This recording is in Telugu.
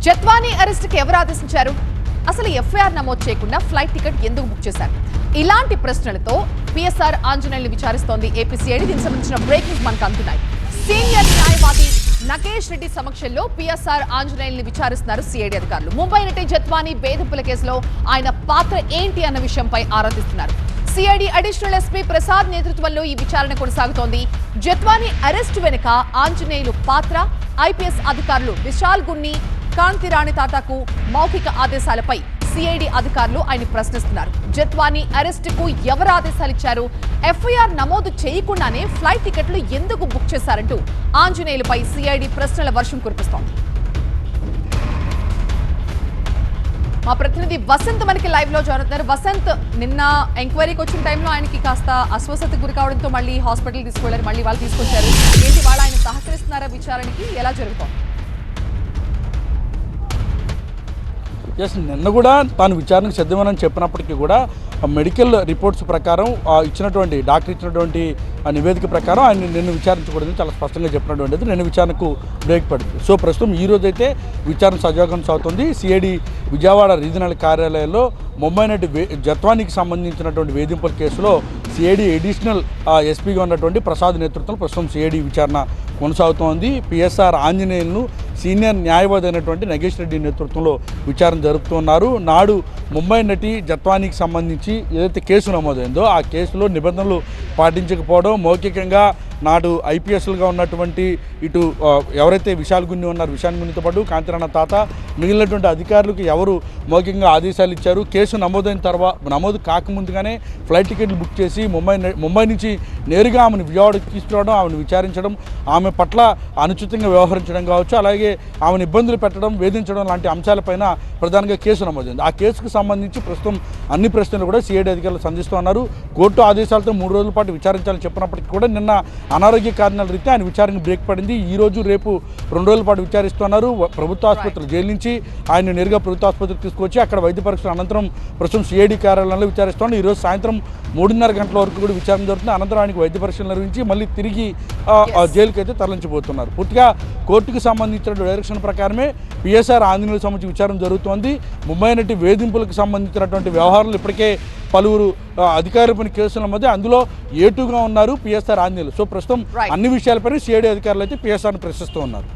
జత్వానీ అరెస్ట్కి ఎవరు ఆదేశించారు? అసలు ఎఫ్ఐఆర్ నమోదు చేయకుండా ఫ్లైట్ టికెట్ ఎందుకు బుక్ చేశారు? ఇలాంటి ప్రశ్నలతో పిఎస్ఆర్ ఆంజనేయుల్ని విచారిస్తోంది ఏపీసీఐడి. దీనికి సంబంధించిన బ్రేకింగ్ మనకు అందుతున్నాయి. సీనియర్ న్యాయవాది నగేష్ రెడ్డి సమక్షంలో పిఎస్ఆర్ ఆంజనేయుల్ని విచారిస్తున్నారు సిఐడి అధికారులు. ముంబై నటి జత్వానీ వేధింపుల కేసులో ఆయన పాత్ర ఏంటి అన్న విషయంపై ఆరాధిస్తున్నారు. సిఐడి అడిషనల్ ఎస్పీ ప్రసాద్ నేతృత్వంలో ఈ విచారణ కొనసాగుతోంది. జత్వానీ అరెస్ట్ వెనుక ఆంజనేయులు పాత్ర, ఐపీఎస్ అధికారులు విశాల్ గున్ని, కాంతి రాణి తాతాకు మౌఖిక ఆదేశాలపై సిఐడి అధికారులు ఆయన ప్రశ్నిస్తున్నారు. జత్వానీ అరెస్టుకు ఎవరు ఆదేశాలు ఇచ్చారు? ఎఫ్ఐఆర్ నమోదు చేయకుండానే ఫ్లైట్ టికెట్లు ఎందుకు బుక్ చేశారంటూ ఆంజనేయులపై సిఐడి ప్రశ్నల వర్షం కురిపిస్తోంది. మా ప్రతినిధి వసంత్ మనకి లైవ్ లో జాయిన్ అవుతున్నారు. వసంత్, నిన్న ఎంక్వైరీకి వచ్చిన టైంలో ఆయనకి కాస్త అస్వస్థతకు గురి కావడంతో మళ్ళీ హాస్పిటల్ తీసుకెళ్లారు, మళ్ళీ వాళ్ళు తీసుకొచ్చారు. ఏంటి వాళ్ళ ఆయన సహకరిస్తున్నారా విచారణకి? ఎలా జరుగుతోంది? ఎస్, నిన్న కూడా తాను విచారణకు సిద్ధమని చెప్పినప్పటికీ కూడా మెడికల్ రిపోర్ట్స్ ప్రకారం ఇచ్చినటువంటి డాక్టర్ ఇచ్చినటువంటి నివేదిక ప్రకారం ఆయన నిన్ను విచారించకూడదని చాలా స్పష్టంగా చెప్పినటువంటిది. నిన్న విచారణకు బ్రేక్ పడింది. సో ప్రస్తుతం ఈ రోజైతే విచారణ సజావుగా సాగుతుంది. సిఐడి విజయవాడ రీజనల్ కార్యాలయంలో ముంబై నటి జత్వానీకి సంబంధించినటువంటి వేధింపుల కేసులో సిఐడి అడిషనల్ ఎస్పీగా ఉన్నటువంటి ప్రసాద్ నేతృత్వంలో ప్రస్తుతం సిఐడి విచారణ కొనసాగుతోంది. పిఎస్ఆర్ ఆంజనేయులను సీనియర్ న్యాయవాది అయినటువంటి నగేష్ రెడ్డి నేతృత్వంలో విచారణ జరుపుతున్నారు. నాడు ముంబై నటి జత్వానీకి సంబంధించి ఏదైతే కేసు నమోదైందో ఆ కేసులో నిబంధనలు పాటించకపోవడం, మౌఖికంగా నాడు ఐపీఎస్లుగా ఉన్నటువంటి ఇటు ఎవరైతే విశాల్ గున్ని ఉన్నారో విశాల్ గున్నితో పాటు కాంతిరాణ తాత మిగిలినటువంటి అధికారులకు ఎవరు మౌఖికంగా ఆదేశాలు ఇచ్చారు, కేసు నమోదైన తర్వాత నమోదు కాకముందుగానే ఫ్లైట్ టికెట్లు బుక్ చేసి ముంబై నుంచి నేరుగా ఆమెను విజయవాడకి తీసుకురావడం, ఆమెను విచారించడం, ఆమె పట్ల అనుచితంగా వ్యవహరించడం కావచ్చు, అలాగే ఆమెను ఇబ్బందులు పెట్టడం, వేధించడం లాంటి అంశాలపైన ప్రధానంగా కేసు నమోదైంది. ఆ కేసుకు సంబంధించి ప్రస్తుతం అన్ని ప్రశ్నలు కూడా సిఐడి అధికారులు సంధిస్తున్నారు. కోర్టు ఆదేశాలతో 3 రోజుల పాటు విచారించాలని చెప్పినప్పటికీ కూడా నిన్న అనారోగ్య కారణాల రీత్యా ఆయన విచారణకు బ్రేక్ పడింది. ఈ రోజు రేపు 2 రోజుల పాటు విచారిస్తున్నారు. ప్రభుత్వ ఆసుపత్రి జైలు నుంచి ఆయన నేరుగా ప్రభుత్వ ఆసుపత్రికి తీసుకొచ్చి అక్కడ వైద్య పరీక్షల అనంతరం ప్రస్తుతం సిఐడి కార్యాలయంలో విచారిస్తున్నారు. ఈరోజు సాయంత్రం 3:30 గంటల వరకు కూడా విచారణ జరుగుతుంది. అనంతరం ఆయనకు వైద్య పరీక్షలు నిర్వహించి మళ్ళీ తిరిగి జైలుకి అయితే తరలించబోతున్నారు. పూర్తిగా కోర్టుకు సంబంధించిన డైరెక్షన్ ప్రకారమే పిఎస్ఆర్ ఆంజనేయులకు సంబంధించి విచారణ జరుగుతోంది. ముంబై నటి వేధింపులకు సంబంధించినటువంటి వ్యవహారాలు ఇప్పటికే పలువురు అధికారులపైన కేసుల మధ్య అందులో ఏటుగా ఉన్నారు పిఎస్ఆర్ ఆంజనేయులు. సో ప్రస్తుతం అన్ని విషయాలపైన సిఐడి అధికారులు అయితే పిఎస్ఆర్ని ప్రశ్నిస్తూ ఉన్నారు.